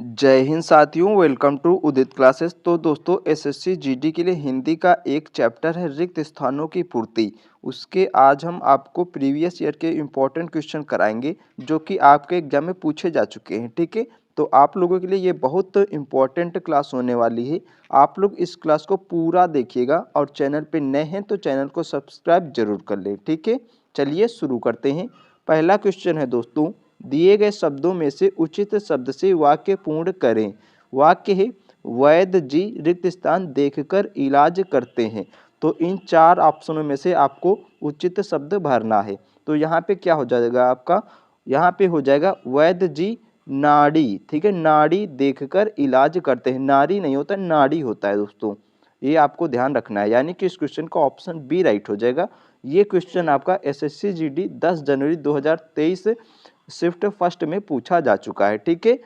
जय हिंद साथियों, welcome to Udit classes. तो दोस्तों एसएससी जीडी के लिए हिंदी का एक चैप्टर है रिक्त स्थानों की पूर्ति। उसके आज हम आपको प्रीवियस ईयर के इम्पोर्टेंट क्वेश्चन कराएंगे जो कि आपके एग्जाम में पूछे जा चुके हैं। ठीक है, तो आप लोगों के लिए ये बहुत इम्पोर्टेंट क्लास होने वाली है। आप लोग इस क्लास को पूरा देखिएगा और चैनल पर नए हैं तो चैनल को सब्सक्राइब जरूर कर लें। ठीक है, चलिए शुरू करते हैं। पहला क्वेश्चन है दोस्तों, दिए गए शब्दों में से उचित शब्द से वाक्य पूर्ण करें। वाक्य है वैद्य जी रिक्त स्थान देखकर इलाज करते हैं। तो इन चार ऑप्शनों में से आपको उचित शब्द भरना है। तो यहाँ पे क्या हो जाएगा आपका, यहाँ पे हो जाएगा वैद्य जी नाड़ी। ठीक है, नाड़ी देखकर इलाज करते हैं। नाड़ी नहीं होता, नाड़ी होता है दोस्तों, ये आपको ध्यान रखना है। यानी कि इस क्वेश्चन का ऑप्शन बी राइट हो जाएगा। ये क्वेश्चन आपका एसएससी जीडी 10 जनवरी 2023 शिफ्ट फर्स्ट में पूछा जा चुका है। ठीक है,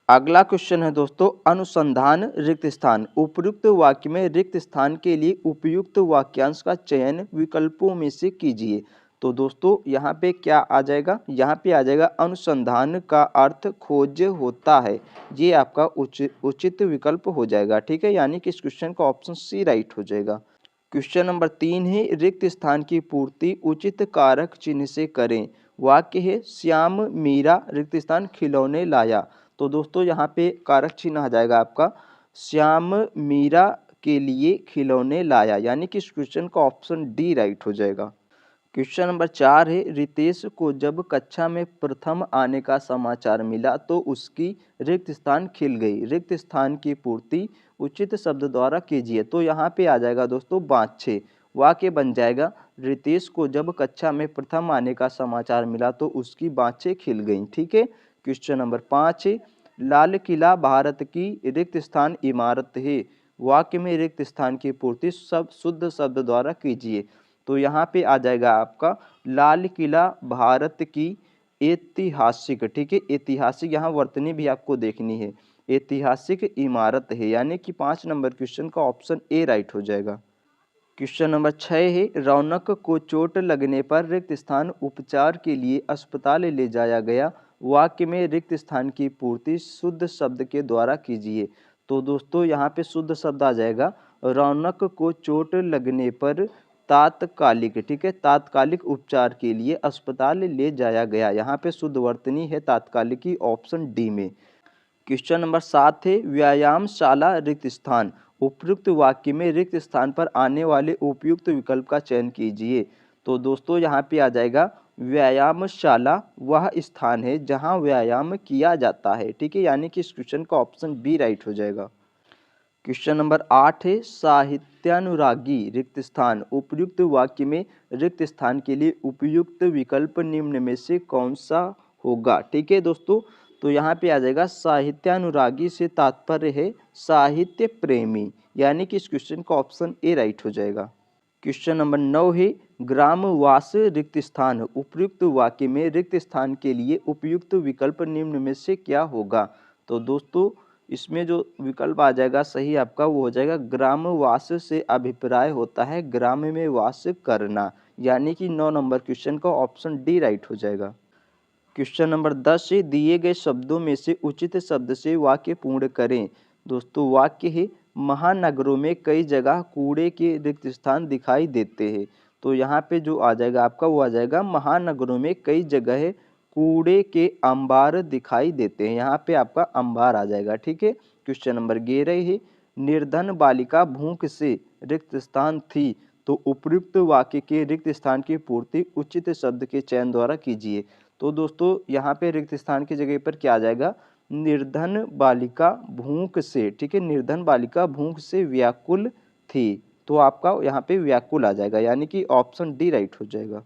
अगला क्वेश्चन है दोस्तों, अनुसंधान रिक्त स्थान। उपयुक्त वाक्य में रिक्त स्थान के लिए उपयुक्त वाक्यांश का चयन विकल्पों में से कीजिए। तो दोस्तों यहाँ पे क्या आ जाएगा, यहाँ पे आ जाएगा अनुसंधान का अर्थ खोज होता है। ये आपका उचित विकल्प हो जाएगा। ठीक है, यानी कि इस क्वेश्चन का ऑप्शन सी राइट हो जाएगा। क्वेश्चन नंबर 3 है रिक्त स्थान की पूर्ति उचित कारक चिन्ह से करें। वाक्य है श्याम मीरा रिक्त स्थान खिलौने लाया। तो दोस्तों यहाँ पे कारक चिन्ह आ जाएगा आपका श्याम मीरा के लिए खिलौने लाया। यानी कि इस क्वेश्चन का ऑप्शन डी राइट हो जाएगा। क्वेश्चन नंबर 4 है रितेश को जब कक्षा में प्रथम आने का समाचार मिला तो उसकी रिक्त स्थान खिल गई। रिक्त स्थान की पूर्ति उचित शब्द द्वारा कीजिए। तो यहाँ पे आ जाएगा दोस्तों बाँछे। वाक्य बन जाएगा रितेश को जब कक्षा में प्रथम आने का समाचार मिला तो उसकी बाँछें खिल गईं। ठीक है, क्वेश्चन नंबर 5 है लाल किला भारत की रिक्त स्थान इमारत है। वाक्य में रिक्त स्थान की पूर्ति सब शुद्ध शब्द द्वारा कीजिए। तो यहाँ पे आ जाएगा आपका लाल किला भारत की ऐतिहासिक। ठीक है, ऐतिहासिक यहाँ वर्तनी भी आपको देखनी है, ऐतिहासिक इमारत है। यानी कि 5 नंबर क्वेश्चन का ऑप्शन ए राइट हो जाएगा। क्वेश्चन नंबर 6 है रौनक को चोट लगने पर रिक्त स्थान उपचार के लिए अस्पताल ले जाया गया। वाक्य में रिक्त स्थान की पूर्ति शुद्ध शब्द के द्वारा कीजिए। तो दोस्तों यहाँ पे शुद्ध शब्द आ जाएगा रौनक को चोट लगने पर तात्कालिक। ठीक है, तात्कालिक उपचार के लिए अस्पताल ले जाया गया। यहाँ पे शुद्ध वर्तनी है तात्कालिक की, ऑप्शन डी में। क्वेश्चन नंबर 7 है व्यायामशाला रिक्त स्थान। उपयुक्त वाक्य में रिक्त स्थान पर आने वाले उपयुक्त विकल्प का चयन कीजिए। तो दोस्तों यहाँ पे आ जाएगा व्यायामशाला वह स्थान है जहाँ व्यायाम किया जाता है। ठीक है, यानी कि इस क्वेश्चन का ऑप्शन बी राइट हो जाएगा। क्वेश्चन नंबर 8 है साहित्यानुरागी रिक्त स्थान। उपयुक्त वाक्य में रिक्त स्थान के लिए उपयुक्त विकल्प निम्न में से कौन सा होगा। ठीक है दोस्तों, तो यहाँ पे आ जाएगा साहित्यानुरागी से तात्पर्य है साहित्य प्रेमी। यानी कि इस क्वेश्चन का ऑप्शन ए राइट हो जाएगा। क्वेश्चन नंबर 9 है ग्रामवास रिक्त स्थान। उपयुक्त वाक्य में रिक्त स्थान के लिए उपयुक्त विकल्प निम्न में से क्या होगा। तो दोस्तों इसमें जो विकल्प आ जाएगा सही आपका वो हो जाएगा ग्रामवास से अभिप्राय होता है ग्राम में वास करना। यानी कि 9 नंबर क्वेश्चन का ऑप्शन डी राइट हो जाएगा। क्वेश्चन नंबर 10 से दिए गए शब्दों में से उचित शब्द से वाक्य पूर्ण करें। दोस्तों वाक्य है महानगरों में कई जगह कूड़े के रिक्त स्थान दिखाई देते हैं। तो यहाँ पे जो आ जाएगा आपका वो आ जाएगा महानगरों में कई जगह कूड़े के अंबार दिखाई देते हैं। यहाँ पे आपका अंबार आ जाएगा। ठीक है, क्वेश्चन नंबर 11 है निर्धन बालिका भूख से रिक्त स्थान थी। तो उपयुक्त वाक्य के रिक्त स्थान की पूर्ति उचित शब्द के चयन द्वारा कीजिए। तो दोस्तों यहाँ पे रिक्त स्थान की जगह पर क्या आ जाएगा निर्धन बालिका भूख से। ठीक है, निर्धन बालिका भूख से व्याकुल थी। तो आपका यहाँ पे व्याकुल आ जाएगा। यानी कि ऑप्शन डी राइट हो जाएगा।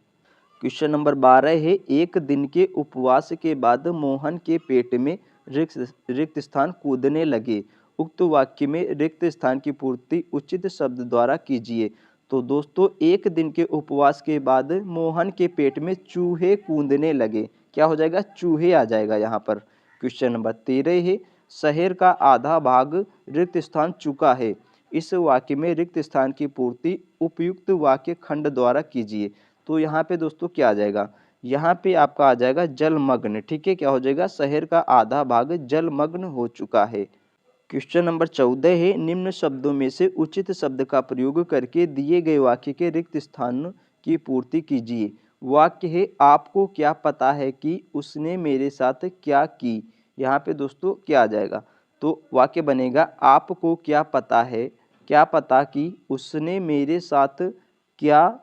क्वेश्चन नंबर 12 है एक दिन के उपवास के बाद मोहन के पेट में रिक्त स्थान कूदने लगे। उक्त वाक्य में रिक्त स्थान की पूर्ति उचित शब्द द्वारा कीजिए। तो दोस्तों एक दिन के उपवास के बाद मोहन के पेट में चूहे कूदने लगे। क्या हो जाएगा, चूहे आ जाएगा यहाँ पर। क्वेश्चन नंबर 13 है शहर का आधा भाग रिक्त स्थान चुका है। इस वाक्य में रिक्त स्थान की पूर्ति उपयुक्त वाक्य खंड द्वारा कीजिए। तो यहाँ पे दोस्तों क्या आ जाएगा यहाँ पे आपका आ जाएगा जलमग्न। ठीक है, क्या हो जाएगा, शहर का आधा भाग जलमग्न हो चुका है। क्वेश्चन नंबर 14 है, निम्न शब्दों में से उचित शब्द का प्रयोग करके दिए गए वाक्य के रिक्त स्थान की पूर्ति कीजिए। वाक्य है, आपको क्या पता है कि उसने मेरे साथ क्या की। यहाँ पे दोस्तों क्या आ जाएगा, तो वाक्य बनेगा, आपको क्या पता है, क्या पता कि उसने मेरे साथ क्या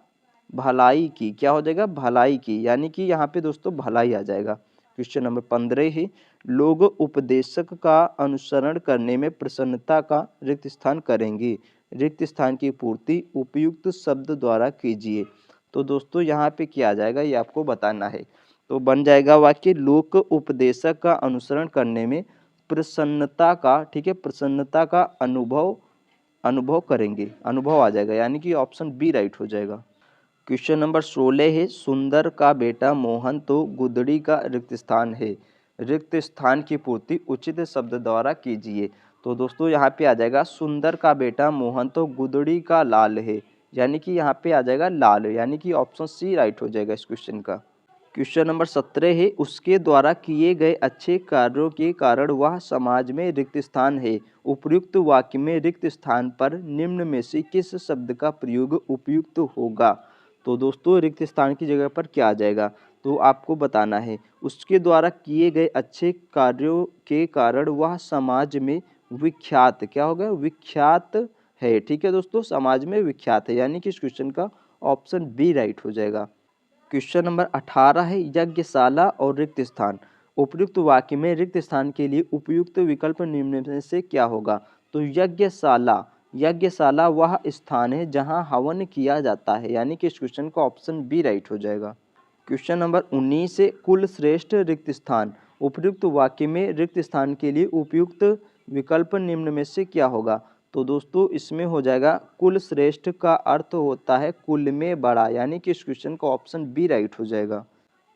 भलाई की। क्या हो जाएगा, भलाई की, यानी कि यहाँ पे दोस्तों भलाई आ जाएगा। क्वेश्चन नंबर 15 है, लोग उपदेशक का अनुसरण करने में प्रसन्नता का रिक्त स्थान करेंगे। रिक्त स्थान की पूर्ति उपयुक्त शब्द द्वारा कीजिए। तो दोस्तों यहाँ पे क्या आ जाएगा, ये आपको बताना है। तो बन जाएगा वाक्य, लोग उपदेशक का अनुसरण करने में प्रसन्नता का, ठीक है, प्रसन्नता का अनुभव अनुभव करेंगे, अनुभव आ जाएगा, यानी कि ऑप्शन बी राइट हो जाएगा। क्वेश्चन नंबर 16 है, सुंदर का बेटा मोहन तो गुदड़ी का रिक्त स्थान है। रिक्त स्थान की पूर्ति उचित शब्द द्वारा कीजिए। तो दोस्तों यहाँ पे आ जाएगा, सुंदर का बेटा मोहन तो गुदड़ी का लाल है, यानी कि यहाँ पे आ जाएगा लाल, यानी कि ऑप्शन सी राइट हो जाएगा इस क्वेश्चन का। क्वेश्चन नंबर 17 है, उसके द्वारा किए गए अच्छे कार्यों के कारण वह समाज में रिक्त स्थान है। उपयुक्त वाक्य में रिक्त स्थान पर निम्न में से किस शब्द का प्रयोग उपयुक्त होगा। तो दोस्तों रिक्त स्थान की जगह पर क्या आ जाएगा, तो आपको बताना है, उसके द्वारा किए गए अच्छे कार्यों के कारण वह समाज में विख्यात, क्या होगा, विख्यात है। ठीक है दोस्तों, समाज में विख्यात है, यानी कि इस क्वेश्चन का ऑप्शन बी राइट हो जाएगा। क्वेश्चन नंबर 18 है, यज्ञशाला और रिक्त स्थान। उपयुक्त वाक्य में रिक्त स्थान के लिए उपयुक्त विकल्प निम्न में से क्या होगा। तो यज्ञशाला, यज्ञशाला वह स्थान है जहां हवन किया जाता है, यानी कि इस क्वेश्चन का ऑप्शन बी राइट हो जाएगा। क्वेश्चन नंबर 19 से कुल श्रेष्ठ रिक्त स्थान। उपयुक्त वाक्य में रिक्त स्थान के लिए उपयुक्त विकल्प निम्न में से क्या होगा। तो दोस्तों इसमें हो जाएगा, कुल श्रेष्ठ का अर्थ होता है कुल में बड़ा, यानी कि इस क्वेश्चन का ऑप्शन बी राइट हो जाएगा।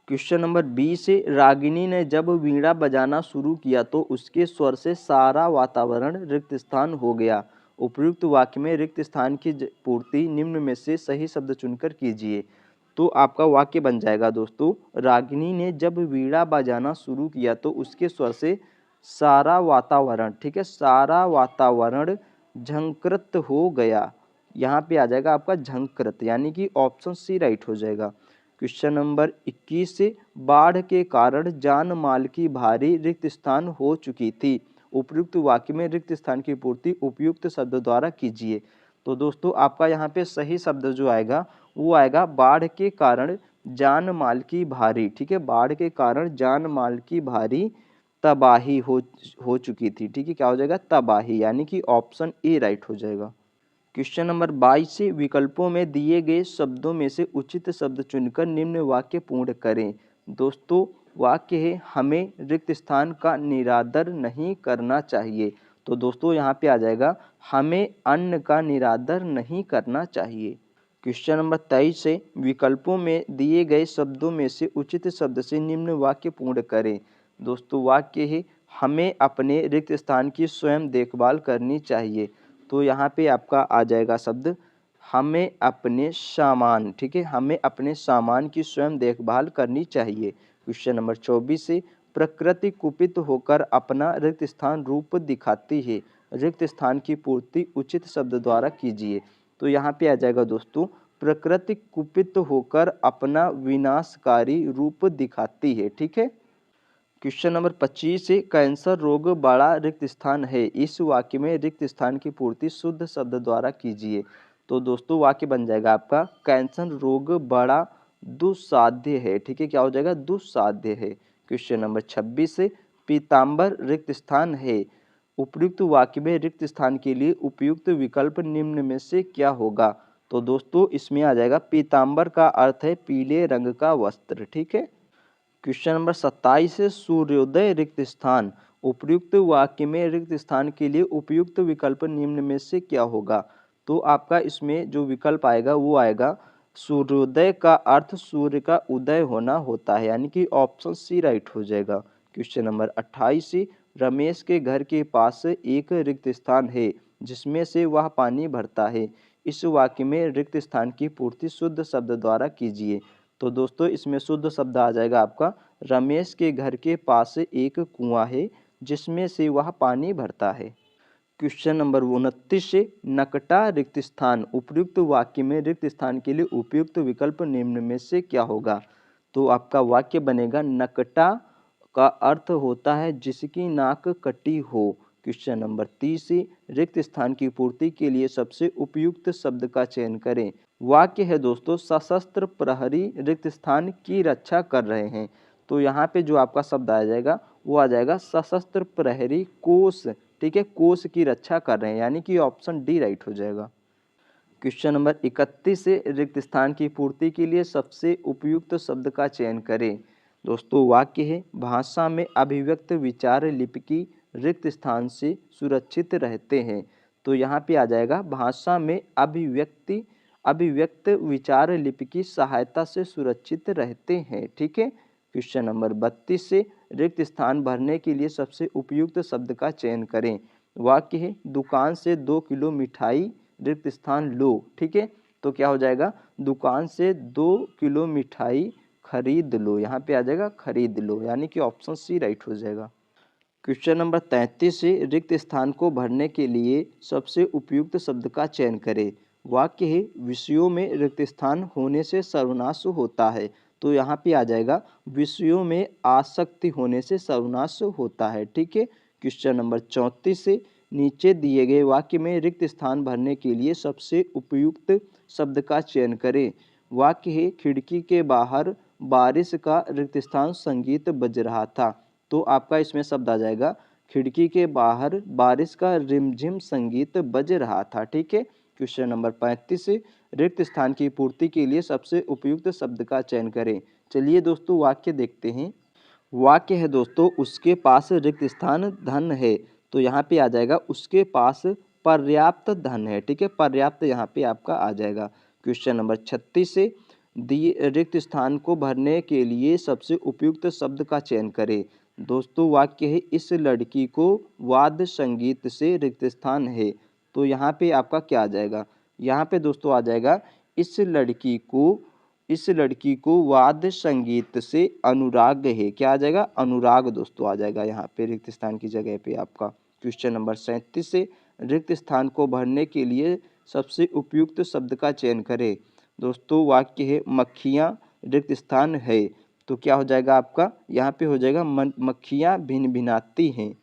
क्वेश्चन नंबर 20 से, रागिनी ने जब वीणा बजाना शुरू किया तो उसके स्वर से सारा वातावरण रिक्त स्थान हो गया। उपयुक्त वाक्य में रिक्त स्थान की पूर्ति निम्न में से सही शब्द चुनकर कीजिए। तो आपका वाक्य बन जाएगा दोस्तों, रागिनी ने जब वीणा बजाना शुरू किया तो उसके स्वर से सारा वातावरण, ठीक है, सारा वातावरण झंकृत हो गया। यहाँ पे आ जाएगा आपका झंकृत, यानी कि ऑप्शन सी राइट हो जाएगा। क्वेश्चन नंबर 21 से, बाढ़ के कारण जान माल की भारी रिक्त स्थान हो चुकी थी। उपयुक्त वाक्य में रिक्त स्थान की पूर्ति उपयुक्त शब्द द्वारा कीजिए। तो दोस्तों आपका यहाँ पे सही शब्द जो आएगा वो आएगा, बाढ़ के कारण जान माल की भारी, ठीक है, बाढ़ के कारण जान माल की भारी तबाही हो चुकी थी। ठीक है, क्या हो जाएगा, तबाही, यानी कि ऑप्शन ए राइट हो जाएगा। क्वेश्चन नंबर 22 से, विकल्पों में दिए गए शब्दों में से उचित शब्द चुनकर निम्न वाक्य पूर्ण करें। दोस्तों वाक्य है, हमें रिक्त स्थान का निरादर नहीं करना चाहिए। तो दोस्तों यहाँ पे आ जाएगा, हमें अन्न का निरादर नहीं करना चाहिए। क्वेश्चन नंबर 23 से, विकल्पों में दिए गए शब्दों में से उचित शब्द से निम्न वाक्य पूर्ण करें। दोस्तों वाक्य है, हमें अपने रिक्त स्थान की स्वयं देखभाल करनी चाहिए। तो यहाँ पे आपका आ जाएगा शब्द, हमें अपने सामान, ठीक है, हमें अपने सामान की स्वयं देखभाल करनी चाहिए। क्वेश्चन नंबर 24 से, प्रकृति कुपित होकर अपना रिक्त स्थान रूप दिखाती है। रिक्त स्थान की पूर्ति उचित शब्द द्वारा कीजिए। तो यहाँ पे आ जाएगा दोस्तों, प्रकृति कुपित होकर अपना विनाशकारी रूप दिखाती है। ठीक है। क्वेश्चन नंबर 25 से, कैंसर रोग बड़ा रिक्त स्थान है। इस वाक्य में रिक्त स्थान की पूर्ति शुद्ध शब्द द्वारा कीजिए। तो दोस्तों वाक्य बन जाएगा आपका, कैंसर रोग बड़ा दुस्साध्य है। ठीक है, क्या हो जाएगा, दुस्साध्य है। क्वेश्चन नंबर 26 से, पीताम्बर रिक्त स्थान है। उपयुक्त वाक्य में रिक्त स्थान के लिए उपयुक्त विकल्प निम्न में से क्या होगा। तो दोस्तों इसमें आ जाएगा, पीताम्बर का अर्थ है पीले रंग का वस्त्र। ठीक है। क्वेश्चन नंबर 27 है, सूर्योदय रिक्त स्थान। उपयुक्त वाक्य में रिक्त स्थान के लिए उपयुक्त विकल्प निम्न में से क्या होगा। तो आपका इसमें जो विकल्प आएगा वो आएगा, सूर्योदय का अर्थ सूर्य का उदय होना होता है, यानी कि ऑप्शन सी राइट हो जाएगा। क्वेश्चन नंबर 28 है, रमेश के घर के पास एक रिक्त स्थान है जिसमें से वह पानी भरता है। इस वाक्य में रिक्त स्थान की पूर्ति शुद्ध शब्द द्वारा कीजिए। तो दोस्तों इसमें शुद्ध शब्द आ जाएगा आपका, रमेश के घर के पास एक कुआं है जिसमें से वह पानी भरता है। क्वेश्चन नंबर 29 से नकटा रिक्त स्थान, उपयुक्त वाक्य में रिक्त स्थान के लिए उपयुक्त विकल्प निम्न में से क्या होगा। तो आपका वाक्य बनेगा, नकटा का अर्थ होता है जिसकी नाक कटी हो। क्वेश्चन नंबर 30 से रिक्त स्थान की पूर्ति के लिए सबसे उपयुक्त शब्द का चयन करें। वाक्य है दोस्तों, सशस्त्र प्रहरी रिक्त स्थान की रक्षा कर रहे हैं। तो यहाँ पे जो आपका शब्द आ जाएगा वो आ जाएगा सशस्त्र प्रहरी कोष, ठीक है, कोष की रक्षा कर रहे हैं, यानी कि ऑप्शन डी राइट हो जाएगा। क्वेश्चन नंबर 31 से रिक्त स्थान की पूर्ति के लिए सबसे उपयुक्त शब्द का चयन करें। दोस्तों वाक्य है, भाषा में अभिव्यक्त विचार लिपि रिक्त स्थान से सुरक्षित रहते हैं। तो यहाँ पे आ जाएगा, भाषा में अभिव्यक्त विचार लिपि की सहायता से सुरक्षित रहते हैं, ठीक है। क्वेश्चन नंबर 32 से रिक्त स्थान भरने के लिए सबसे उपयुक्त शब्द का चयन करें। वाक्य है, दुकान से 2 किलो मिठाई रिक्त स्थान लो, ठीक है। तो क्या हो जाएगा, दुकान से 2 किलो मिठाई खरीद लो, यहाँ पे आ जाएगा खरीद लो, यानी कि ऑप्शन सी राइट हो जाएगा। क्वेश्चन नंबर 33 से रिक्त स्थान को भरने के लिए सबसे उपयुक्त शब्द का चयन करें। वाक्य है, विषयों में रिक्त स्थान होने से सर्वनाश होता है। तो यहाँ पे आ जाएगा, विषयों में आसक्ति होने से सर्वनाश होता है, ठीक है। क्वेश्चन नंबर 34 से नीचे दिए गए वाक्य में रिक्त स्थान भरने के लिए सबसे उपयुक्त शब्द का चयन करें। वाक्य है, खिड़की के बाहर बारिश का रिक्त स्थान संगीत बज रहा था। तो आपका इसमें शब्द आ जाएगा, खिड़की के बाहर बारिश का रिमझिम संगीत बज रहा था, ठीक है। क्वेश्चन नंबर 35 से रिक्त स्थान की पूर्ति के लिए सबसे उपयुक्त शब्द का चयन करें। चलिए दोस्तों वाक्य देखते हैं। वाक्य है दोस्तों, उसके पास रिक्त स्थान धन है। तो यहाँ पे आ जाएगा, उसके पास पर्याप्त धन है, ठीक है, पर्याप्त यहाँ पे आपका आ जाएगा। क्वेश्चन नंबर 36 से दिए रिक्त स्थान को भरने के लिए सबसे उपयुक्त शब्द का चयन करें। दोस्तों वाक्य है, इस लड़की को वाद्य संगीत से रिक्त स्थान है। तो यहाँ पे आपका क्या आ जाएगा, यहाँ पे दोस्तों आ जाएगा, इस लड़की को वाद्य संगीत से अनुराग है। क्या आ जाएगा, अनुराग दोस्तों आ जाएगा यहाँ पे रिक्त स्थान की जगह पे आपका। क्वेश्चन नंबर 37 से रिक्त स्थान को भरने के लिए सबसे उपयुक्त शब्द का चयन करें। दोस्तों वाक्य है, मक्खियाँ रिक्त स्थान है। तो क्या हो जाएगा आपका, यहाँ पे हो जाएगा, मक्खियाँ भिनभिनाती हैं।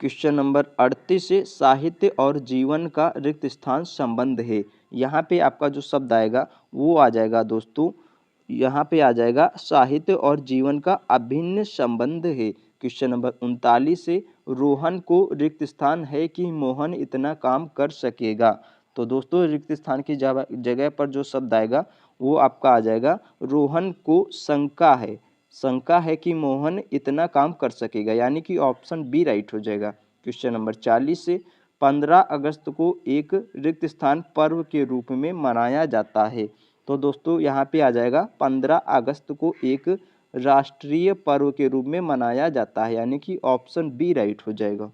क्वेश्चन नंबर 38 से साहित्य और जीवन का रिक्त स्थान संबंध है। यहाँ पे आपका जो शब्द आएगा वो आ जाएगा दोस्तों, यहाँ पे आ जाएगा, साहित्य और जीवन का अभिन्न संबंध है। क्वेश्चन नंबर 39 से रोहन को रिक्त स्थान है कि मोहन इतना काम कर सकेगा। तो दोस्तों रिक्त स्थान की जगह पर जो शब्द आएगा वो आपका आ जाएगा, रोहन को शंका है कि मोहन इतना काम कर सकेगा, यानी कि ऑप्शन बी राइट हो जाएगा। क्वेश्चन नंबर 40 से 15 अगस्त को एक रिक्त स्थान पर्व के रूप में मनाया जाता है। तो दोस्तों यहाँ पे आ जाएगा, 15 अगस्त को एक राष्ट्रीय पर्व के रूप में मनाया जाता है, यानी कि ऑप्शन बी राइट हो जाएगा।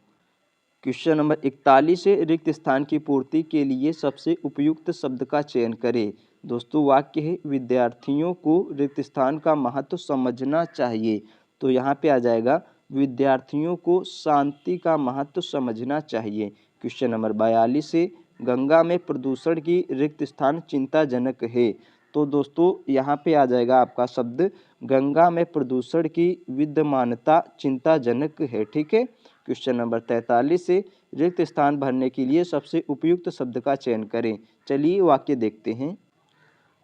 क्वेश्चन नंबर 41 से रिक्त स्थान की पूर्ति के लिए सबसे उपयुक्त शब्द का चयन करें। दोस्तों वाक्य है, विद्यार्थियों को रिक्त स्थान का महत्व समझना चाहिए। तो यहाँ पे आ जाएगा, विद्यार्थियों को शांति का महत्व समझना चाहिए। क्वेश्चन नंबर 42 से गंगा में प्रदूषण की रिक्त स्थान चिंताजनक है। तो दोस्तों यहाँ पे आ जाएगा आपका शब्द, गंगा में प्रदूषण की विद्यमानता चिंताजनक है, ठीक है। क्वेश्चन नंबर 43 से रिक्त स्थान भरने के लिए सबसे उपयुक्त शब्द का चयन करें। चलिए वाक्य देखते हैं।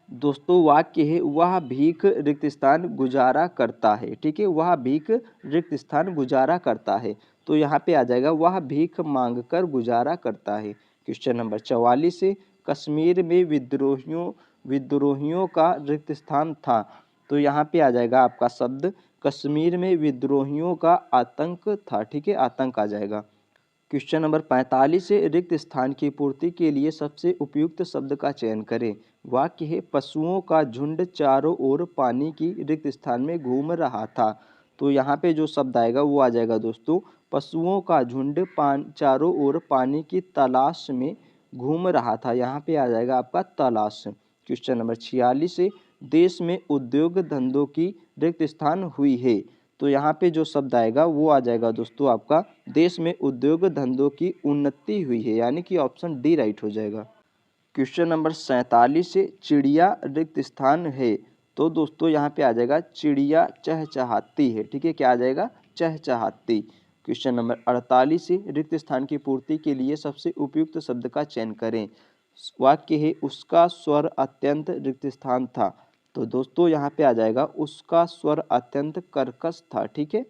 दोस्तों वाक्य है, वह भीख रिक्त स्थान गुजारा करता है, ठीक है, वह भीख रिक्त स्थान गुजारा करता है। तो यहाँ पे आ जाएगा, वह भीख मांगकर गुजारा करता है। क्वेश्चन नंबर 44 से कश्मीर में विद्रोहियों का रिक्त स्थान था। तो यहाँ पे आ जाएगा आपका शब्द, कश्मीर में विद्रोहियों का आतंक था, ठीक है, आतंक आ जाएगा। क्वेश्चन नंबर 45 से रिक्त स्थान की पूर्ति के लिए सबसे उपयुक्त शब्द का चयन करें। वाक्य है, पशुओं का झुंड चारों ओर पानी की रिक्त स्थान में घूम रहा था। तो यहाँ पे जो शब्द आएगा वो आ जाएगा दोस्तों, पशुओं का झुंड चारों ओर पानी की तलाश में घूम रहा था। यहाँ पे आ जाएगा आपका तलाश। क्वेश्चन नंबर 46 से देश में उद्योग धंधों की रिक्त स्थान हुई है। तो यहाँ पे जो शब्द आएगा वो आ जाएगा दोस्तों आपका देश में उद्योग धंधों की उन्नति हुई है, यानी कि ऑप्शन डी राइट हो जाएगा। क्वेश्चन नंबर 47 से चिड़िया रिक्त स्थान है। तो दोस्तों यहाँ पे आ जाएगा चिड़िया चहचहाती है। ठीक है, क्या आ जाएगा? चहचहाती। क्वेश्चन नंबर 48 से रिक्त स्थान की पूर्ति के लिए सबसे उपयुक्त शब्द का चयन करें। वाक्य है उसका स्वर अत्यंत रिक्त स्थान था। तो दोस्तों यहाँ पे आ जाएगा उसका स्वर अत्यंत कर्कश था। ठीक है।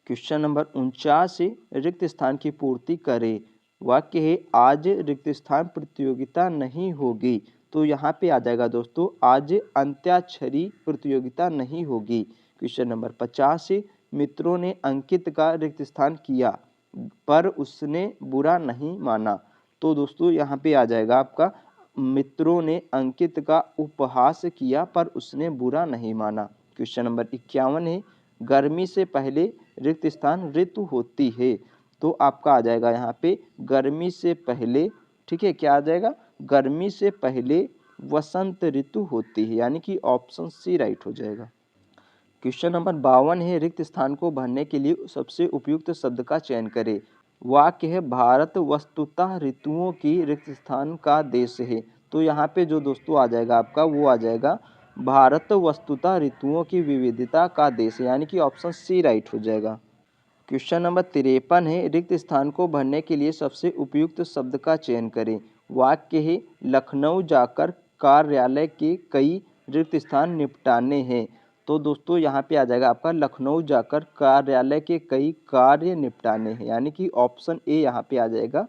क्वेश्चन नंबर 49 से रिक्त स्थान की पूर्ति करें। वाक्य है आज रिक्त स्थान प्रतियोगिता नहीं होगी। तो यहाँ पे आ जाएगा दोस्तों आज अंत्याक्षरी प्रतियोगिता नहीं होगी। क्वेश्चन नंबर 50 से मित्रों ने अंकित का रिक्त स्थान किया पर उसने बुरा नहीं माना। तो दोस्तों यहाँ पे आ जाएगा आपका मित्रों ने अंकित का उपहास किया पर उसने बुरा नहीं माना। क्वेश्चन नंबर 51 है गर्मी से पहले रिक्त स्थान ऋतु होती है। तो आपका आ जाएगा यहाँ पे गर्मी से पहले। ठीक है, क्या आ जाएगा? गर्मी से पहले वसंत ऋतु होती है, यानी कि ऑप्शन सी राइट हो जाएगा। क्वेश्चन नंबर 52 है रिक्त स्थान को भरने के लिए सबसे उपयुक्त शब्द का चयन करें। वाक्य है भारत वस्तुतः ऋतुओं की रिक्त स्थान का देश है। तो यहाँ पे जो दोस्तों आ जाएगा आपका वो आ जाएगा भारत वस्तुतः ऋतुओं की विविधता का देश है, यानी कि ऑप्शन सी राइट हो जाएगा। क्वेश्चन नंबर 53 है रिक्त स्थान को भरने के लिए सबसे उपयुक्त शब्द का चयन करें। वाक्य है लखनऊ जाकर कार्यालय के कई रिक्त स्थान निपटाने हैं। तो दोस्तों यहाँ पे आ जाएगा आपका लखनऊ जाकर कार्यालय के कई कार्य निपटाने हैं, यानी कि ऑप्शन ए यहाँ पे आ जाएगा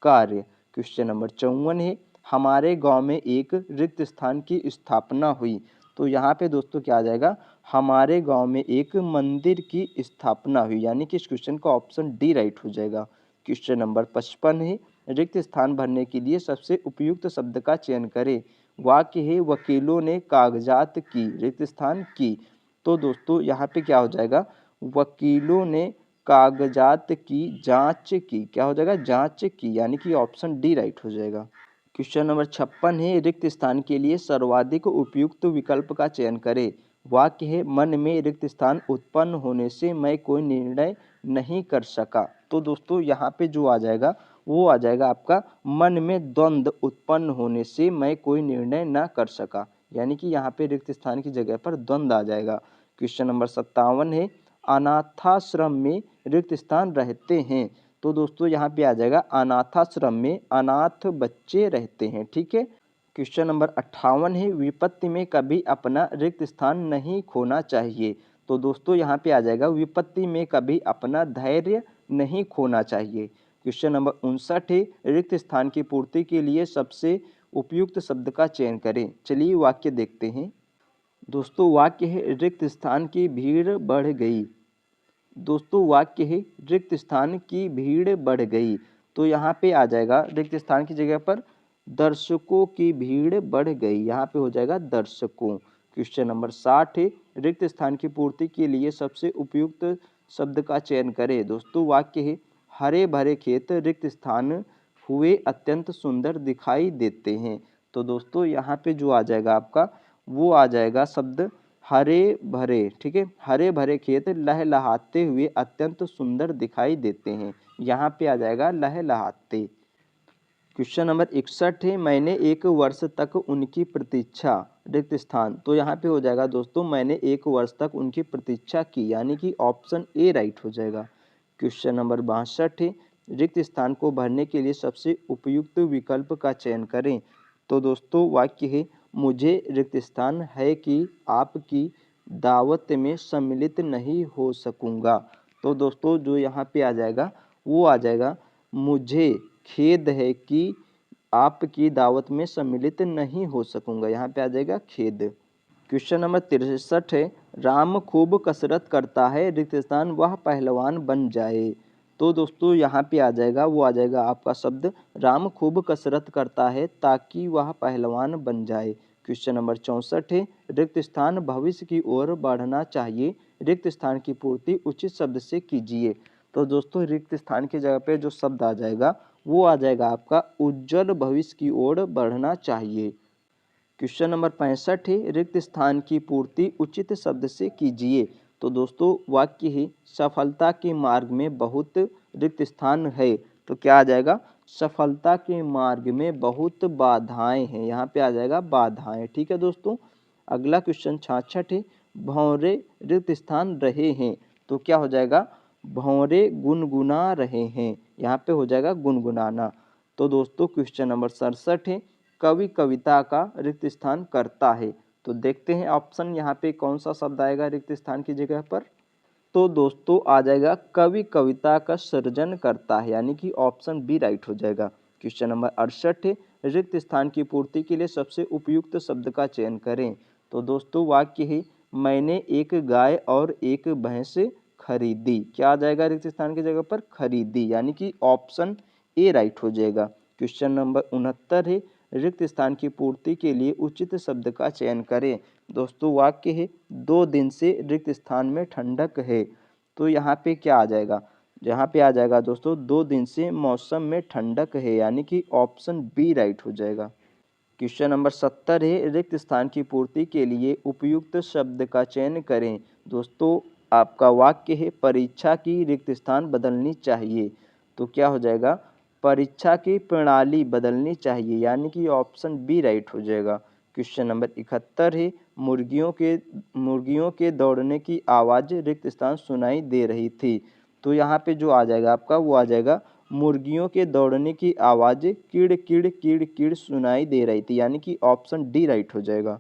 कार्य। क्वेश्चन नंबर 54 है हमारे गांव में एक रिक्त स्थान की स्थापना हुई। तो यहाँ पे दोस्तों क्या आ जाएगा हमारे गांव में एक मंदिर की स्थापना हुई, यानी कि इस क्वेश्चन का ऑप्शन डी राइट हो जाएगा। क्वेश्चन नंबर 55 है रिक्त स्थान भरने के लिए सबसे उपयुक्त शब्द का चयन करें। वाक्य है वकीलों ने कागजात की रिक्त स्थान की। तो दोस्तों यहाँ पे क्या हो जाएगा वकीलों ने कागजात की जांच की। क्या हो जाएगा? जांच की, यानी कि ऑप्शन डी राइट हो जाएगा। क्वेश्चन नंबर 56 है रिक्त स्थान के लिए सर्वाधिक उपयुक्त विकल्प का चयन करें। वाक्य है मन में रिक्त स्थान उत्पन्न होने से मैं कोई निर्णय नहीं कर सका। तो दोस्तों यहाँ पे जो आ जाएगा वो आ जाएगा आपका मन में द्वंद्व उत्पन्न होने से मैं कोई निर्णय न कर सका, यानी कि यहाँ पे रिक्त स्थान की जगह पर द्वंद्व आ जाएगा। क्वेश्चन नंबर 57 है अनाथाश्रम में रिक्त स्थान रहते हैं। तो दोस्तों यहाँ पे आ जाएगा अनाथाश्रम में अनाथ बच्चे रहते हैं। ठीक है। क्वेश्चन नंबर 58 है विपत्ति में कभी अपना रिक्त स्थान नहीं खोना चाहिए। तो दोस्तों यहाँ पे आ जाएगा विपत्ति में कभी अपना धैर्य नहीं खोना चाहिए। क्वेश्चन नंबर 59 है रिक्त स्थान की पूर्ति के लिए सबसे उपयुक्त शब्द का चयन करें। चलिए वाक्य देखते हैं। दोस्तों वाक्य है रिक्त स्थान की भीड़ बढ़ गई। दोस्तों वाक्य है रिक्त स्थान की भीड़ बढ़ गई। तो यहाँ पे आ जाएगा रिक्त स्थान की जगह पर दर्शकों की भीड़ बढ़ गई, यहाँ पे हो जाएगा दर्शकों। क्वेश्चन नंबर 60 है रिक्त स्थान की पूर्ति के लिए सबसे उपयुक्त शब्द का चयन करें। दोस्तों वाक्य है हरे भरे खेत रिक्त स्थान हुए अत्यंत सुंदर दिखाई देते हैं। तो दोस्तों यहाँ पे जो आ जाएगा आपका वो आ जाएगा शब्द हरे भरे। ठीक है, हरे भरे खेत लहलहाते हुए अत्यंत सुंदर दिखाई देते हैं, यहाँ पे आ जाएगा लहलहाते। क्वेश्चन नंबर 61 है मैंने एक वर्ष तक उनकी प्रतीक्षा रिक्त स्थान। तो यहाँ पे हो जाएगा दोस्तों मैंने एक वर्ष तक उनकी प्रतीक्षा की, यानी कि ऑप्शन ए राइट हो जाएगा। क्वेश्चन नंबर 62 है रिक्त स्थान को भरने के लिए सबसे उपयुक्त विकल्प का चयन करें। तो दोस्तों वाक्य है मुझे रिक्त स्थान है कि आपकी दावत में सम्मिलित नहीं हो सकूंगा। तो दोस्तों जो यहाँ पे आ जाएगा वो आ जाएगा मुझे खेद है कि आपकी दावत में सम्मिलित नहीं हो सकूंगा, यहाँ पे आ जाएगा खेद। क्वेश्चन नंबर 63 है राम खूब कसरत करता है रिक्त स्थान वह पहलवान बन जाए। तो दोस्तों यहाँ पे आ जाएगा वो आ जाएगा आपका शब्द राम खूब कसरत करता है ताकि वह पहलवान बन जाए। क्वेश्चन नंबर 64 है रिक्त स्थान भविष्य की ओर बढ़ना चाहिए रिक्त स्थान की पूर्ति उचित शब्द से कीजिए। तो दोस्तों रिक्त स्थान की जगह पे जो शब्द आ जाएगा वो आ जाएगा आपका उज्जवल भविष्य की ओर बढ़ना चाहिए। क्वेश्चन नंबर 65 है, रिक्त स्थान की पूर्ति उचित शब्द से कीजिए। तो दोस्तों वाक्य है, सफलता के मार्ग में बहुत रिक्त स्थान है। तो क्या आ जाएगा, सफलता के मार्ग में बहुत बाधाएं हैं। यहाँ पे आ जाएगा बाधाएं। ठीक है दोस्तों। अगला क्वेश्चन 66 है, भंवरे रिक्त स्थान रहे हैं। तो क्या हो जाएगा, भंवरे गुनगुना रहे हैं। यहाँ पे हो जाएगा गुनगुनाना। तो दोस्तों क्वेश्चन नंबर 67 है, कवि कविता का रिक्त स्थान करता है। तो देखते हैं ऑप्शन यहाँ पे कौन सा शब्द आएगा रिक्त स्थान की जगह पर। तो दोस्तों आ जाएगा कवि कविता का सृजन करता है, यानी कि ऑप्शन बी राइट हो जाएगा। क्वेश्चन नंबर 68 है, रिक्त स्थान की पूर्ति के लिए सबसे उपयुक्त शब्द का चयन करें। तो दोस्तों वाक्य है, मैंने एक गाय और एक भैंस खरीदी। क्या आ जाएगा रिक्त स्थान की जगह पर, खरीदी, यानी कि ऑप्शन ए राइट हो जाएगा। क्वेश्चन नंबर 69 है, रिक्त स्थान की पूर्ति के लिए उचित शब्द का चयन करें। दोस्तों वाक्य है, 2 दिन से रिक्त स्थान में ठंडक है। तो यहाँ पे क्या आ जाएगा, यहाँ पे आ जाएगा दोस्तों 2 दिन से मौसम में ठंडक है, यानी कि ऑप्शन बी राइट हो जाएगा। क्वेश्चन नंबर 70 है, रिक्त स्थान की पूर्ति के लिए उपयुक्त शब्द का चयन करें। दोस्तों आपका वाक्य है, परीक्षा की रिक्त स्थान बदलनी चाहिए। तो क्या हो जाएगा, परीक्षा की प्रणाली बदलनी चाहिए, यानी कि ऑप्शन बी राइट हो जाएगा। क्वेश्चन नंबर 71 है, मुर्गियों के दौड़ने की आवाज़ रिक्त स्थान सुनाई दे रही थी। तो यहाँ पे जो आ जाएगा आपका, वो आ जाएगा मुर्गियों के दौड़ने की आवाज़ किड़ किड़ किड़ किड़ सुनाई दे रही थी, यानी कि ऑप्शन डी राइट हो जाएगा।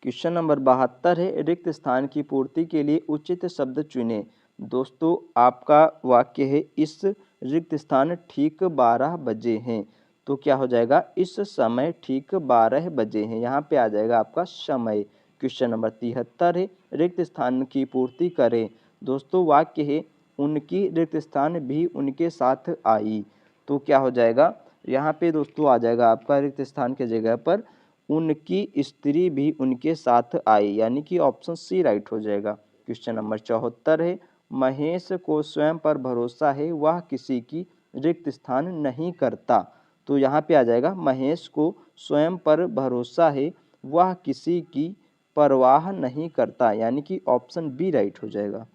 क्वेश्चन नंबर 72 है, रिक्त स्थान की पूर्ति के लिए उचित शब्द चुनें। दोस्तों आपका वाक्य है, इस रिक्त स्थान ठीक 12 बजे हैं। तो क्या हो जाएगा, इस समय ठीक 12 बजे हैं। यहाँ पे आ जाएगा आपका समय। क्वेश्चन नंबर 73 है, रिक्त स्थान की पूर्ति करें। दोस्तों वाक्य है, उनकी रिक्त स्थान भी उनके साथ आई। तो क्या हो जाएगा, यहाँ पे दोस्तों आ जाएगा आपका रिक्त स्थान के जगह पर उनकी स्त्री भी उनके साथ आई, यानी कि ऑप्शन सी राइट हो जाएगा। क्वेश्चन नंबर 74 है, महेश को स्वयं पर भरोसा है, वह किसी की रिक्त स्थान नहीं करता। तो यहाँ पे आ जाएगा, महेश को स्वयं पर भरोसा है, वह किसी की परवाह नहीं करता, यानी कि ऑप्शन बी राइट हो जाएगा।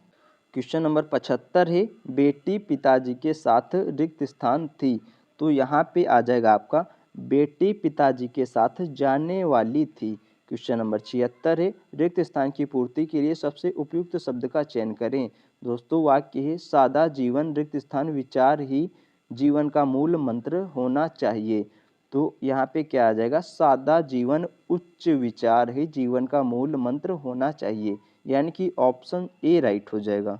क्वेश्चन नंबर 75 है, बेटी पिताजी के साथ रिक्त स्थान थी। तो यहाँ पे आ जाएगा आपका, बेटी पिताजी के साथ जाने वाली थी। क्वेश्चन नंबर 76 है, रिक्त स्थान की पूर्ति के लिए सबसे उपयुक्त शब्द का चयन करें। दोस्तों वाक्य है, सादा जीवन रिक्त स्थान विचार ही जीवन का मूल मंत्र होना चाहिए। तो यहाँ पे क्या आ जाएगा, सादा जीवन उच्च विचार ही जीवन का मूल मंत्र होना चाहिए, यानी कि ऑप्शन ए राइट हो जाएगा।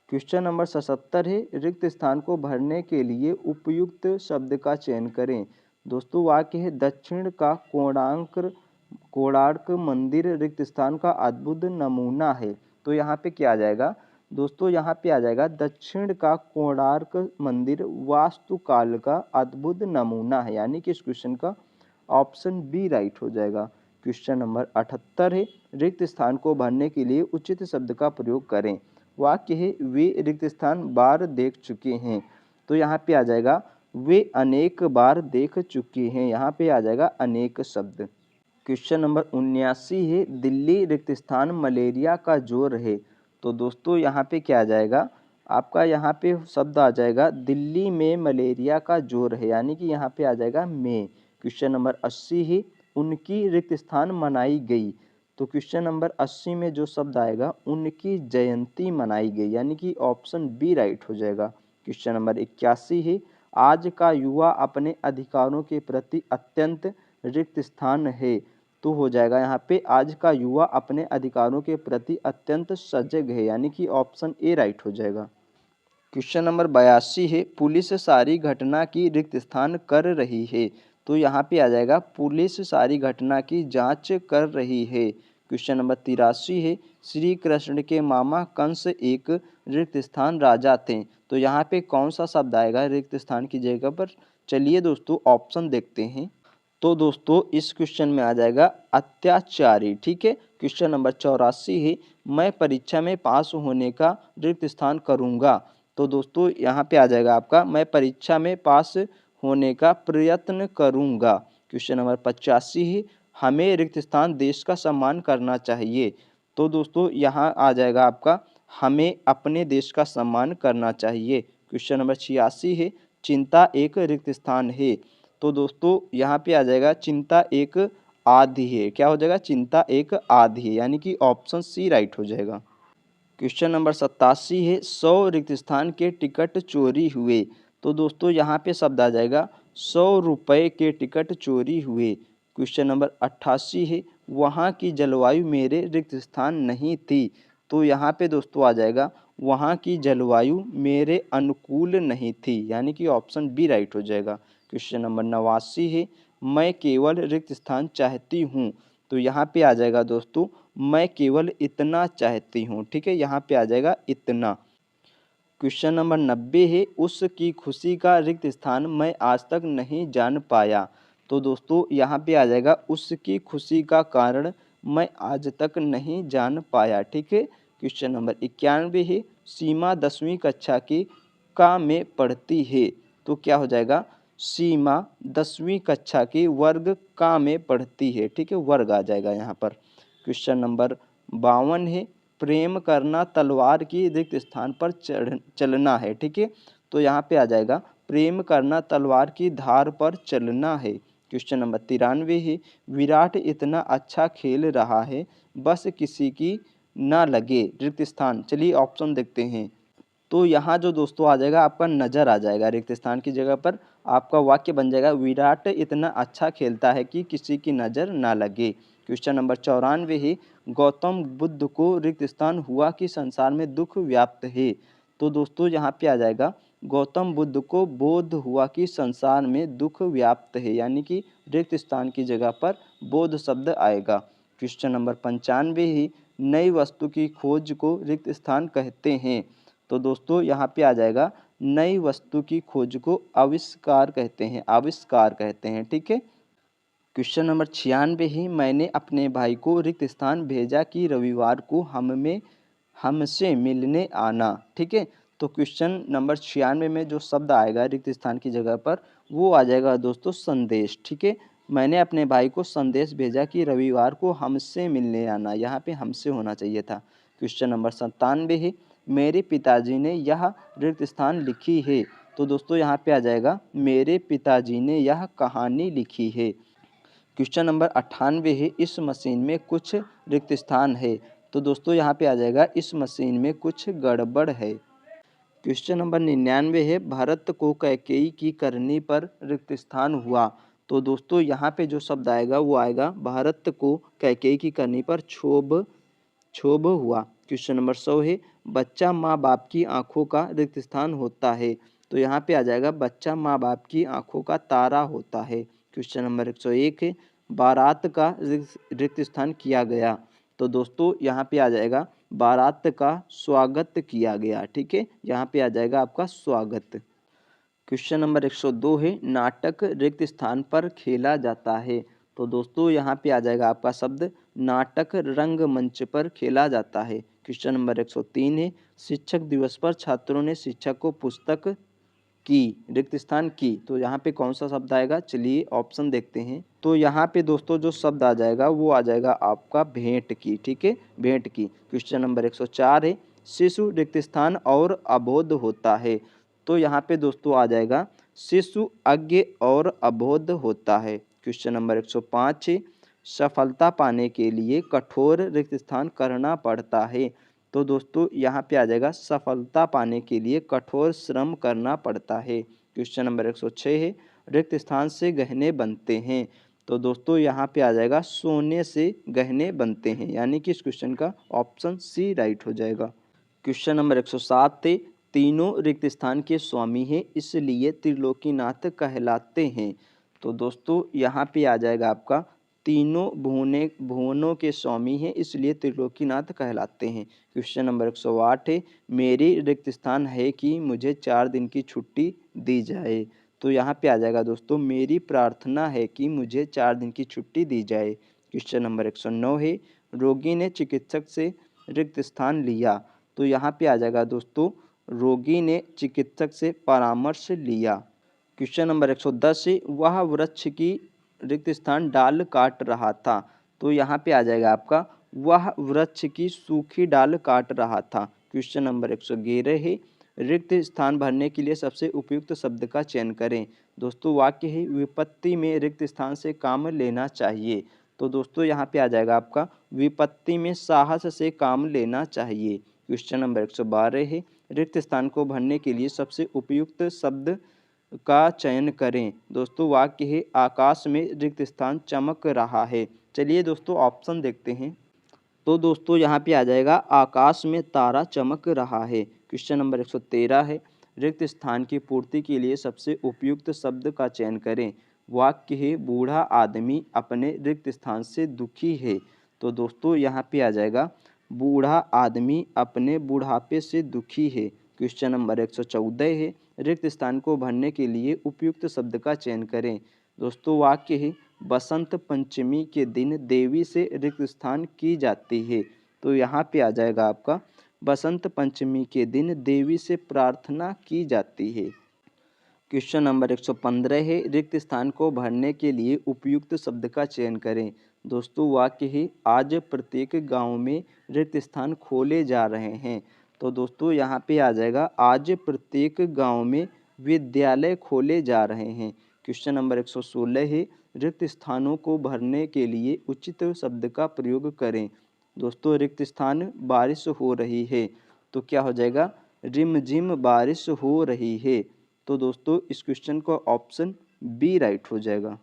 क्वेश्चन नंबर 77 है, रिक्त स्थान को भरने के लिए उपयुक्त शब्द का चयन करें। दोस्तों वाक्य है, दक्षिण का कोणार्क मंदिर रिक्त स्थान का अद्भुत नमूना है। तो यहाँ पे क्या आ जाएगा, दोस्तों यहाँ पे आ जाएगा, दक्षिण का कोणार्क मंदिर वास्तुकाल का अद्भुत नमूना है, यानी कि इस क्वेश्चन का ऑप्शन बी राइट हो जाएगा। क्वेश्चन नंबर 78 है, रिक्त स्थान को भरने के लिए उचित शब्द का प्रयोग करें। वाक्य है, वे रिक्त स्थान बार देख चुके हैं। तो यहाँ पे आ जाएगा, वे अनेक बार देख चुके हैं। यहाँ पे आ जाएगा अनेक शब्द। क्वेश्चन नंबर 79 है, दिल्ली रिक्त स्थान मलेरिया का जोर है। तो दोस्तों यहाँ पे क्या आ जाएगा, आपका यहाँ पे शब्द आ जाएगा, दिल्ली में मलेरिया का जोर है, यानी कि यहाँ पे आ जाएगा में। क्वेश्चन नंबर 80 है, उनकी रिक्त स्थान मनाई गई। तो क्वेश्चन नंबर 80 में जो शब्द आएगा, उनकी जयंती मनाई गई, यानी कि ऑप्शन बी राइट हो जाएगा। क्वेश्चन नंबर 81 है, आज का युवा अपने अधिकारों के प्रति अत्यंत रिक्त स्थान है। तो हो जाएगा यहाँ पे, आज का युवा अपने अधिकारों के प्रति अत्यंत सजग है, यानी कि ऑप्शन ए राइट हो जाएगा। क्वेश्चन नंबर 82 है, पुलिस सारी घटना की रिक्त स्थान कर रही है। तो यहाँ पे आ जाएगा, पुलिस सारी घटना की जांच कर रही है। क्वेश्चन नंबर 83 है, श्री कृष्ण के मामा कंस एक रिक्त स्थान राजा थे। तो यहाँ पे कौन सा शब्द आएगा रिक्त स्थान की जगह पर, चलिए दोस्तों ऑप्शन देखते हैं। तो दोस्तों इस क्वेश्चन में आ जाएगा अत्याचारी। ठीक है। क्वेश्चन नंबर 84 है, मैं परीक्षा में पास होने का रिक्त स्थान करूँगा। तो दोस्तों यहाँ पे आ जाएगा आपका, मैं परीक्षा में पास होने का प्रयत्न करूँगा। क्वेश्चन नंबर 85 है, हमें रिक्त स्थान देश का सम्मान करना चाहिए। तो दोस्तों यहाँ आ जाएगा आपका हमें अपने देश का सम्मान करना चाहिए। क्वेश्चन नंबर 86 है चिंता एक रिक्त स्थान है। तो दोस्तों यहाँ पे आ जाएगा चिंता एक आदि है। क्या हो जाएगा? चिंता एक आदि है, यानी कि ऑप्शन सी राइट हो जाएगा। क्वेश्चन नंबर 87 है 100 रिक्त स्थान के टिकट चोरी हुए। तो दोस्तों यहाँ पे शब्द आ जाएगा 100 रुपये के टिकट चोरी हुए। क्वेश्चन नंबर 88 है वहाँ की जलवायु मेरे रिक्त स्थान नहीं थी। तो यहाँ पे दोस्तों आ जाएगा वहाँ की जलवायु मेरे अनुकूल नहीं थी, यानी कि ऑप्शन बी राइट हो जाएगा। क्वेश्चन नंबर 89 है मैं केवल रिक्त स्थान चाहती हूँ। तो यहाँ पे आ जाएगा दोस्तों मैं केवल इतना चाहती हूँ। ठीक है, यहाँ पे आ जाएगा इतना। क्वेश्चन नंबर 90 है उसकी खुशी का रिक्त स्थान मैं आज तक नहीं जान पाया। तो दोस्तों यहाँ पे आ जाएगा उसकी खुशी का कारण मैं आज तक नहीं जान पाया। ठीक है। क्वेश्चन नंबर 91 है सीमा 10वीं कक्षा की का में पढ़ती है। तो क्या हो जाएगा? सीमा 10वीं कक्षा की वर्ग का में पढ़ती है। ठीक है, वर्ग आ जाएगा यहाँ पर। क्वेश्चन नंबर 52 है प्रेम करना तलवार की रिक्त स्थान पर चलना है। ठीक है, तो यहाँ पे आ जाएगा प्रेम करना तलवार की धार पर चलना है। क्वेश्चन नंबर 93 है विराट इतना अच्छा खेल रहा है बस किसी की ना लगे रिक्त स्थान। चलिए ऑप्शन देखते हैं। तो यहाँ जो दोस्तों आ जाएगा आपका नज़र आ जाएगा रिक्त स्थान की जगह पर। आपका वाक्य बन जाएगा विराट इतना अच्छा खेलता है कि किसी की नज़र ना लगे। क्वेश्चन नंबर 94 है गौतम बुद्ध को रिक्त स्थान हुआ कि संसार में दुख व्याप्त है। तो दोस्तों यहाँ पे आ जाएगा गौतम बुद्ध को बोध हुआ कि संसार में दुख व्याप्त है, यानी कि रिक्त स्थान की जगह पर बोध शब्द आएगा। क्वेश्चन नंबर 95 है नई वस्तु की खोज को रिक्त स्थान कहते हैं। तो दोस्तों यहाँ पे आ जाएगा नई वस्तु की खोज को आविष्कार कहते हैं, आविष्कार कहते हैं। ठीक है। क्वेश्चन नंबर 96 ही मैंने अपने भाई को रिक्त स्थान भेजा कि रविवार को हमसे मिलने आना। ठीक है, तो क्वेश्चन नंबर 96 में जो शब्द आएगा रिक्त स्थान की जगह पर वो आ जाएगा दोस्तों संदेश। ठीक है, मैंने अपने भाई को संदेश भेजा कि रविवार को हमसे मिलने आना, यहाँ पे हमसे होना चाहिए था। क्वेश्चन नंबर 97 है मेरे पिताजी ने यह रिक्त स्थान लिखी है। तो दोस्तों यहाँ पे आ जाएगा मेरे पिताजी ने यह कहानी लिखी है। क्वेश्चन नंबर 98 है इस मशीन में कुछ रिक्त स्थान है। तो दोस्तों यहाँ पे आ जाएगा इस मशीन में कुछ गड़बड़ है। क्वेश्चन नंबर 99 है भरत को कैकेयी की करनी पर रिक्त स्थान हुआ। तो दोस्तों यहाँ पे जो शब्द आएगा वो आएगा भारत को कैकेयी की करनी पर क्षोभ हुआ। क्वेश्चन नंबर 100 है बच्चा माँ बाप की आंखों का रिक्त स्थान होता है। तो यहाँ पे आ जाएगा बच्चा माँ बाप की आंखों का तारा होता है। क्वेश्चन नंबर 101 है बारात का रिक्त स्थान किया गया। तो दोस्तों यहाँ पे आ जाएगा बारात का स्वागत किया गया। ठीक है, यहाँ पे आ जाएगा आपका स्वागत। क्वेश्चन नंबर 102 है नाटक रिक्त स्थान पर खेला जाता है। तो दोस्तों यहाँ पे आ जाएगा आपका शब्द नाटक रंगमंच पर खेला जाता है। क्वेश्चन नंबर 103 है शिक्षक दिवस पर छात्रों ने शिक्षक को पुस्तक की रिक्त स्थान की। तो यहाँ पे कौन सा शब्द आएगा? चलिए ऑप्शन देखते हैं। तो यहाँ पे दोस्तों जो शब्द आ जाएगा वो आ जाएगा आपका भेंट की। ठीक है, भेंट की। क्वेश्चन नंबर 104 है शिशु रिक्त स्थान और अबोध होता है। तो यहाँ पे दोस्तों आ जाएगा शिशु अज्ञ और अबोध होता है। क्वेश्चन नंबर 105 है सफलता पाने के लिए कठोर रिक्त स्थान करना पड़ता है। तो दोस्तों यहाँ पे आ जाएगा सफलता पाने के लिए कठोर श्रम करना पड़ता है। क्वेश्चन नंबर 106 है रिक्त स्थान से गहने बनते हैं। तो दोस्तों यहाँ पे आ जाएगा सोने से गहने बनते हैं, यानी कि इस क्वेश्चन का ऑप्शन सी राइट हो जाएगा। क्वेश्चन नंबर 107 थे तीनों रिक्त स्थान के स्वामी हैं इसलिए त्रिलोकीनाथ कहलाते हैं। तो दोस्तों यहाँ पे आ जाएगा आपका तीनों भुवनों के स्वामी हैं इसलिए त्रिलोकीनाथ कहलाते हैं। क्वेश्चन नंबर 108 है मेरी रिक्त स्थान है कि मुझे 4 दिन की छुट्टी दी जाए। तो यहाँ पे आ जाएगा दोस्तों मेरी प्रार्थना है कि मुझे 4 दिन की छुट्टी दी जाए। क्वेश्चन नंबर 109 है रोगी ने चिकित्सक से रिक्त स्थान लिया। तो यहाँ पे आ जाएगा दोस्तों रोगी ने चिकित्सक से परामर्श लिया। क्वेश्चन नंबर 110 है वह वृक्ष की रिक्त स्थान डाल काट रहा था। तो यहाँ पे आ जाएगा आपका वह वृक्ष की सूखी डाल काट रहा था। क्वेश्चन नंबर 111 है, रिक्त स्थान भरने के लिए सबसे उपयुक्त शब्द का चयन करें। दोस्तों वाक्य है विपत्ति में रिक्त स्थान से काम लेना चाहिए। तो दोस्तों यहाँ पे आ जाएगा आपका विपत्ति में साहस से काम लेना चाहिए। क्वेश्चन नंबर 112 है, रिक्त स्थान को भरने के लिए सबसे उपयुक्त शब्द का चयन करें। दोस्तों वाक्य है आकाश में रिक्त स्थान चमक रहा है। चलिए दोस्तों ऑप्शन देखते हैं। तो दोस्तों यहाँ पे आ जाएगा आकाश में तारा चमक रहा है। क्वेश्चन नंबर 113 है, रिक्त स्थान की पूर्ति के लिए सबसे उपयुक्त शब्द का चयन करें। वाक्य है बूढ़ा आदमी अपने रिक्त स्थान से दुखी है। तो दोस्तों यहाँ पे आ जाएगा बूढ़ा आदमी अपने बुढ़ापे से दुखी है। क्वेश्चन नंबर 114 है, रिक्त स्थान को भरने के लिए उपयुक्त शब्द का चयन करें। दोस्तों वाक्य है बसंत पंचमी के दिन देवी से रिक्त स्थान की जाती है। तो यहाँ पे आ जाएगा आपका बसंत पंचमी के दिन देवी से प्रार्थना की जाती है। क्वेश्चन नंबर 115 है, रिक्त स्थान को भरने के लिए उपयुक्त शब्द का चयन करें। दोस्तों वाक्य है आज प्रत्येक गांव में रिक्त स्थान खोले जा रहे हैं। तो दोस्तों यहाँ पे आ जाएगा आज प्रत्येक गांव में विद्यालय खोले जा रहे हैं। क्वेश्चन नंबर 116 है, रिक्त स्थानों को भरने के लिए उचित शब्द का प्रयोग करें। दोस्तों रिक्त स्थान बारिश हो रही है। तो क्या हो जाएगा रिमझिम बारिश हो रही है। तो दोस्तों इस क्वेश्चन का ऑप्शन बी राइट हो जाएगा।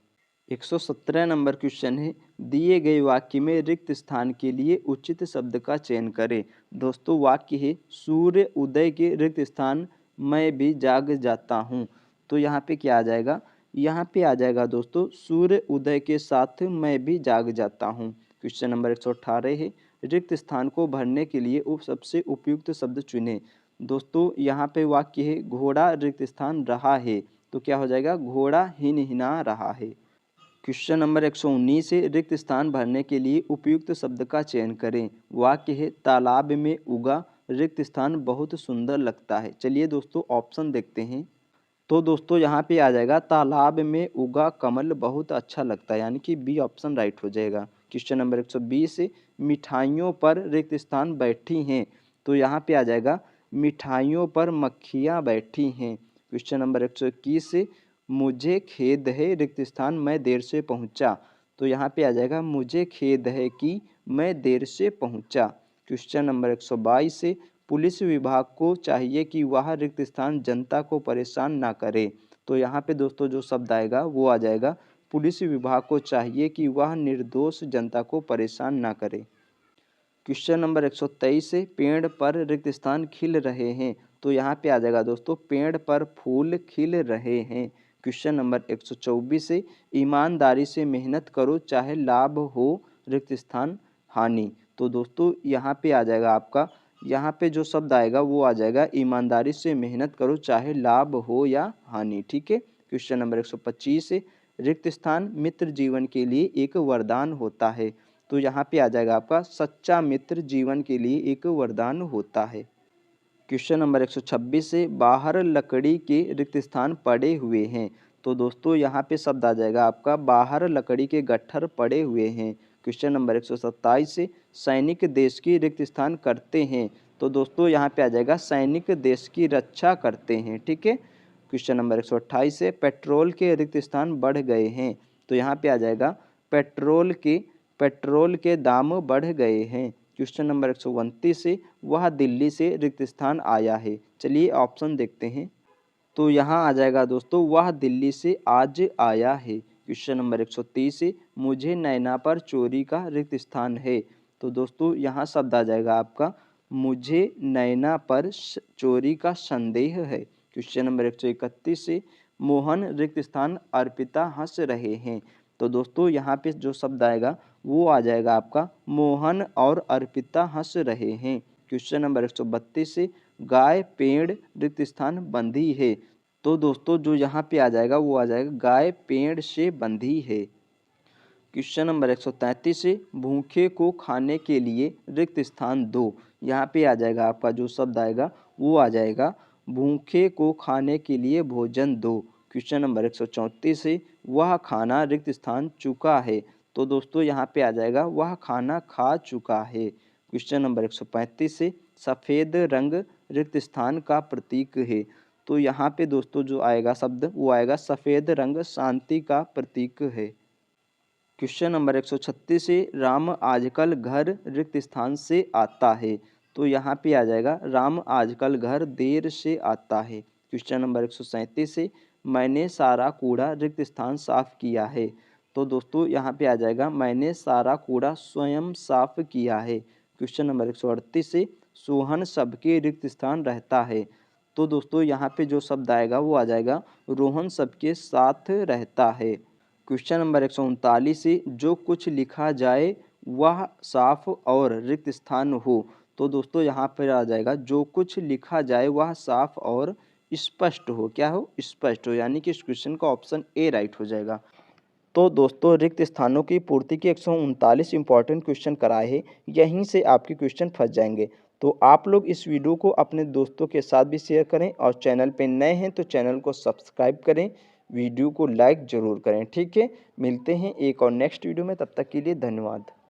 117 नंबर क्वेश्चन है, दिए गए वाक्य में रिक्त स्थान के लिए उचित शब्द का चयन करें। दोस्तों वाक्य है सूर्य उदय के रिक्त स्थान मैं भी जाग जाता हूँ। तो यहाँ पे क्या आ जाएगा, यहाँ पे आ जाएगा दोस्तों सूर्य उदय के साथ मैं भी जाग जाता हूँ। क्वेश्चन नंबर 118 है, रिक्त स्थान को भरने के लिए सबसे उपयुक्त शब्द चुनें। दोस्तों यहाँ पे वाक्य है घोड़ा रिक्त स्थान रहा है। तो क्या हो जाएगा घोड़ा हिनहिना रहा है। क्वेश्चन नंबर 119 है, रिक्त स्थान भरने के लिए उपयुक्त शब्द का चयन करें। वाक्य है तालाब में उगा रिक्त स्थान बहुत सुंदर लगता है। चलिए दोस्तों ऑप्शन देखते हैं। तो दोस्तों यहाँ पे आ जाएगा तालाब में उगा कमल बहुत अच्छा लगता है, यानी कि बी ऑप्शन राइट हो जाएगा। क्वेश्चन नंबर 120 है, मिठाइयों पर रिक्त स्थान बैठी हैं। तो यहाँ पे आ जाएगा मिठाइयों पर मक्खियाँ बैठी हैं। क्वेश्चन नंबर 121 है, मुझे खेद है रिक्त स्थान मैं देर से पहुँचा। तो यहाँ पे आ जाएगा मुझे खेद है कि मैं देर से पहुँचा। क्वेश्चन नंबर 122 से पुलिस विभाग को चाहिए कि वह रिक्त स्थान जनता को परेशान ना करे। तो यहाँ पे दोस्तों जो शब्द आएगा वो आ जाएगा पुलिस विभाग को चाहिए कि वह निर्दोष जनता को परेशान ना करे। क्वेश्चन नंबर 123 से पेड़ पर रिक्त स्थान खिल रहे हैं। तो यहाँ पे आ जाएगा दोस्तों पेड़ पर फूल खिल रहे हैं। क्वेश्चन नंबर 124 से ईमानदारी से मेहनत करो चाहे लाभ हो रिक्त स्थान हानि। तो दोस्तों यहाँ पे आ जाएगा आपका यहाँ पे जो शब्द आएगा वो आ जाएगा ईमानदारी से मेहनत करो चाहे लाभ हो या हानि। ठीक है। क्वेश्चन नंबर 125 से रिक्त स्थान मित्र जीवन के लिए एक वरदान होता है। तो यहाँ पे आ जाएगा आपका सच्चा मित्र जीवन के लिए एक वरदान होता है। क्वेश्चन नंबर 126 से बाहर लकड़ी के रिक्त स्थान पड़े हुए हैं। तो दोस्तों यहाँ पे शब्द आ जाएगा आपका बाहर लकड़ी के गट्ठर पड़े हुए हैं। क्वेश्चन नंबर 127 से सैनिक देश की रिक्त स्थान करते हैं। तो दोस्तों यहाँ पे आ जाएगा सैनिक देश की रक्षा करते हैं। ठीक है। क्वेश्चन नंबर 128 से पेट्रोल के रिक्त स्थान बढ़ गए हैं। तो यहाँ पे आ जाएगा पेट्रोल के दाम बढ़ गए हैं। क्वेश्चन नंबर 129 से वह दिल्ली से रिक्त स्थान आया है। चलिए ऑप्शन देखते हैं। तो यहाँ आ जाएगा दोस्तों वह दिल्ली से आज आया है। क्वेश्चन नंबर 130 से मुझे नैना पर चोरी का रिक्त स्थान है। तो दोस्तों यहाँ शब्द आ जाएगा आपका मुझे नैना पर चोरी का संदेह है। क्वेश्चन नंबर 131 से मोहन रिक्त स्थान अर्पिता हंस रहे हैं। तो दोस्तों यहाँ पे जो शब्द आएगा वो आ जाएगा आपका मोहन और अर्पिता हंस रहे हैं। क्वेश्चन नंबर 132 से गाय पेड़ रिक्त स्थान बंधी है। तो दोस्तों जो यहाँ पे आ जाएगा वो आ जाएगा गाय पेड़ से बंधी है। क्वेश्चन नंबर 133 से भूखे को खाने के लिए रिक्त स्थान दो। यहाँ पे आ जाएगा आपका जो शब्द आएगा वो आ जाएगा भूखे को खाने के लिए भोजन दो। क्वेश्चन नंबर 134 है, वह खाना रिक्त स्थान चुका है। तो दोस्तों यहाँ पे आ जाएगा वह खाना खा चुका है। क्वेश्चन नंबर 135 है, सफ़ेद रंग रिक्त स्थान का प्रतीक है। तो यहाँ पे दोस्तों जो आएगा शब्द वो आएगा सफ़ेद रंग शांति का प्रतीक है। क्वेश्चन नंबर 136 है, राम आजकल घर रिक्त स्थान से आता है। तो यहाँ पे आ जाएगा राम आजकल घर देर से आता है। क्वेश्चन नंबर 137 है, मैंने सारा कूड़ा रिक्त स्थान साफ किया है। तो दोस्तों यहाँ पे आ जाएगा मैंने सारा कूड़ा स्वयं साफ किया है। क्वेश्चन नंबर 138 है, सोहन सबके रिक्त स्थान रहता है। तो दोस्तों यहाँ पे जो शब्द आएगा वो आ जाएगा रोहन सबके साथ रहता है। क्वेश्चन नंबर 139 से जो कुछ लिखा जाए वह साफ और रिक्त स्थान हो। तो दोस्तों यहाँ पर आ जाएगा जो कुछ लिखा जाए वह साफ और स्पष्ट हो। क्या हो? स्पष्ट हो, यानी कि इस क्वेश्चन का ऑप्शन ए राइट हो जाएगा। तो दोस्तों रिक्त स्थानों की पूर्ति के 139 इंपॉर्टेंट क्वेश्चन कराए हैं, यहीं से आपके क्वेश्चन फंस जाएंगे। तो आप लोग इस वीडियो को अपने दोस्तों के साथ भी शेयर करें और चैनल पे नए हैं तो चैनल को सब्सक्राइब करें, वीडियो को लाइक ज़रूर करें। ठीक है, मिलते हैं एक और नेक्स्ट वीडियो में, तब तक के लिए धन्यवाद।